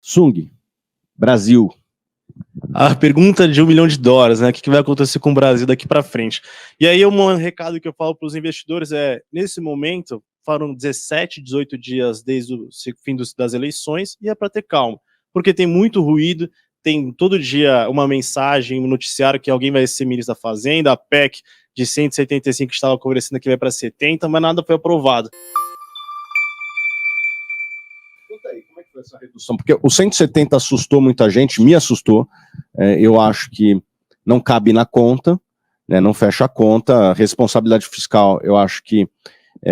Sung, Brasil. A pergunta de $1 milhão, né? O que vai acontecer com o Brasil daqui para frente? E aí, um recado que eu falo para os investidores é: nesse momento, foram 17, 18 dias desde o fim das eleições, e é para ter calma, porque tem muito ruído, tem todo dia uma mensagem, um noticiário que alguém vai ser ministro da Fazenda, a PEC de 175 que estava conversando que vai para 70, mas nada foi aprovado. Como é que foi essa redução? Porque o 170 assustou muita gente, me assustou. Eu acho que não cabe na conta, né, não fecha a conta. A responsabilidade fiscal, eu acho que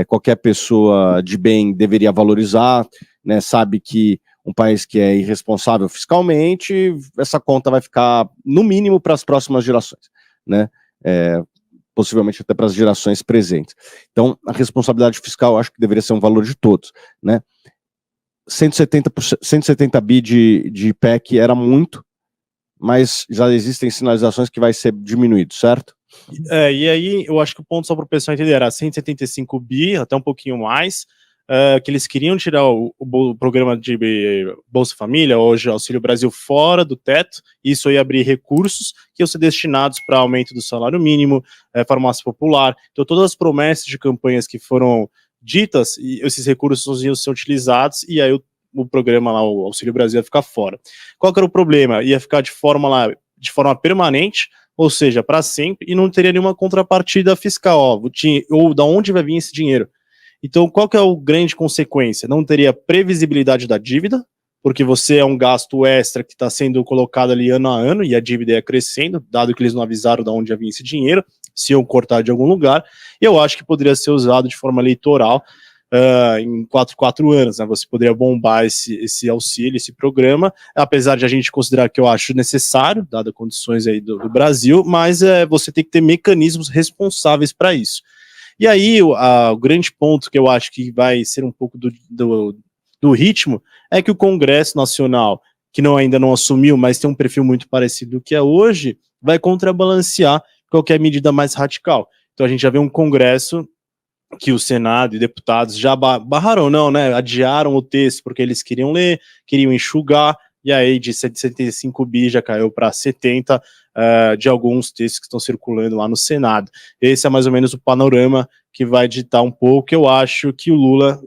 qualquer pessoa de bem deveria valorizar, né, sabe que um país que é irresponsável fiscalmente, essa conta vai ficar, no mínimo, para as próximas gerações, né? Possivelmente até para as gerações presentes. Então, a responsabilidade fiscal, eu acho que deveria ser um valor de todos, né? 170 bi de PEC era muito, mas já existem sinalizações que vai ser diminuído, certo? E aí eu acho que o ponto, só para o pessoal entender, era 175 bi, até um pouquinho mais, que eles queriam tirar o programa de Bolsa Família, hoje Auxílio Brasil, fora do teto. Isso ia abrir recursos que iam ser destinados para aumento do salário mínimo, farmácia popular. Então todas as promessas de campanhas que foram ditas, e esses recursos iam ser utilizados, e aí o programa lá, o Auxílio Brasil, ia ficar fora. Qual que era o problema? Ia ficar de forma permanente, ou seja, para sempre, e não teria nenhuma contrapartida fiscal, ou da onde vai vir esse dinheiro. Então, qual que é a grande consequência? Não teria previsibilidade da dívida, porque você é um gasto extra que está sendo colocado ali ano a ano, e a dívida ia crescendo, dado que eles não avisaram de onde ia vir esse dinheiro, se iam cortar de algum lugar. E eu acho que poderia ser usado de forma eleitoral em 4 anos, né? Você poderia bombar esse auxílio, esse programa, apesar de a gente considerar que eu acho necessário, dadas as condições aí do Brasil, mas você tem que ter mecanismos responsáveis para isso. E aí, o grande ponto que eu acho que vai ser um pouco do ritmo é que o Congresso Nacional, que ainda não assumiu, mas tem um perfil muito parecido do que é hoje, vai contrabalancear qualquer medida mais radical. Então a gente já vê um Congresso que o Senado e deputados já barraram, não, né? Adiaram o texto porque eles queriam ler, queriam enxugar, e aí de 75 bi já caiu para 70 de alguns textos que estão circulando lá no Senado. Esse é mais ou menos o panorama que vai ditar um pouco. Eu acho que o Lula,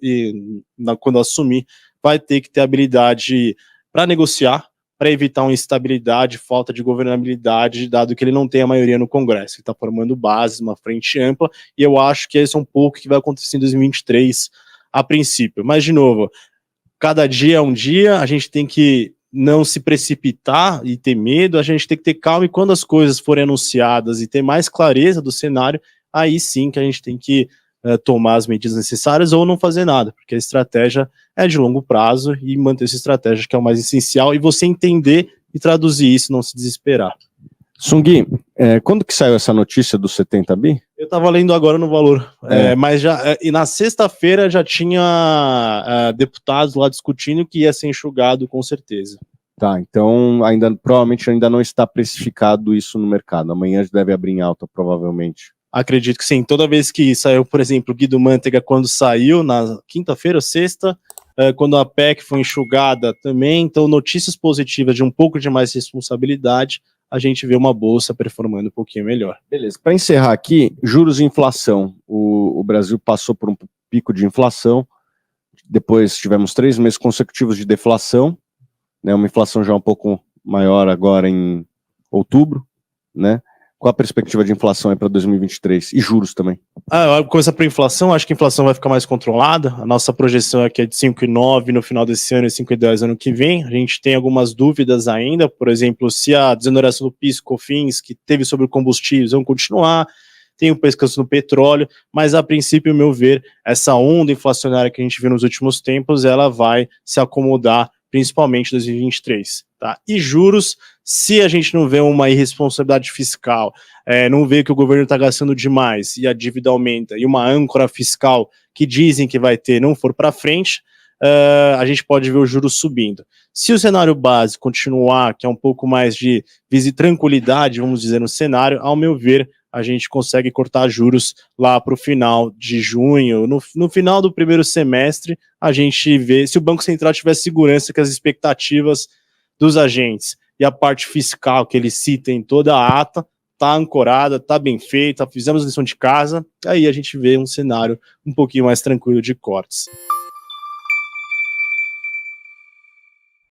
quando assumir, vai ter que ter habilidade para negociar, para evitar uma instabilidade, falta de governabilidade, dado que ele não tem a maioria no Congresso. Ele está formando bases, uma frente ampla, e eu acho que esse é um pouco que vai acontecer em 2023, a princípio. Mas, de novo, cada dia é um dia, a gente tem que não se precipitar e ter medo, a gente tem que ter calma, e quando as coisas forem anunciadas e ter mais clareza do cenário, aí sim que a gente tem que tomar as medidas necessárias ou não fazer nada, porque a estratégia é de longo prazo, e manter essa estratégia que é o mais essencial, e você entender e traduzir isso, não se desesperar. Sung, quando que saiu essa notícia dos 70 bi? Eu estava lendo agora no valor, mas e na sexta-feira já tinha deputados lá discutindo que ia ser enxugado, com certeza. Tá, então provavelmente ainda não está precificado isso no mercado. Amanhã deve abrir em alta, provavelmente. Acredito que sim. Toda vez que saiu, por exemplo, o Guido Mantega, quando saiu, na quinta-feira ou sexta, quando a PEC foi enxugada também, então notícias positivas de um pouco de mais responsabilidade, a gente vê uma bolsa performando um pouquinho melhor. Beleza, para encerrar aqui, juros e inflação. O Brasil passou por um pico de inflação, depois tivemos 3 meses consecutivos de deflação, né, uma inflação já um pouco maior agora em outubro, né? Qual a perspectiva de inflação para 2023? E juros também? Começar para a inflação, acho que a inflação vai ficar mais controlada. A nossa projeção aqui é de 5,9 no final desse ano e 5,10 ano que vem. A gente tem algumas dúvidas ainda, por exemplo, se a desoneração do PIS, COFINS, que teve sobre combustíveis, vão continuar. Tem o pescanço no petróleo, mas a princípio, ao meu ver, essa onda inflacionária que a gente viu nos últimos tempos, ela vai se acomodar, principalmente em 2023. Tá? E juros, se a gente não vê uma irresponsabilidade fiscal, não vê que o governo está gastando demais e a dívida aumenta, e uma âncora fiscal que dizem que vai ter não for para frente, a gente pode ver os juros subindo. Se o cenário base continuar, que é um pouco mais de tranquilidade, vamos dizer, no cenário, ao meu ver, a gente consegue cortar juros lá para o final de junho. No final do primeiro semestre, a gente vê se o Banco Central tiver segurança que as expectativas dos agentes e a parte fiscal que ele cita em toda a ata está ancorada, está bem feita, fizemos lição de casa, aí a gente vê um cenário um pouquinho mais tranquilo de cortes.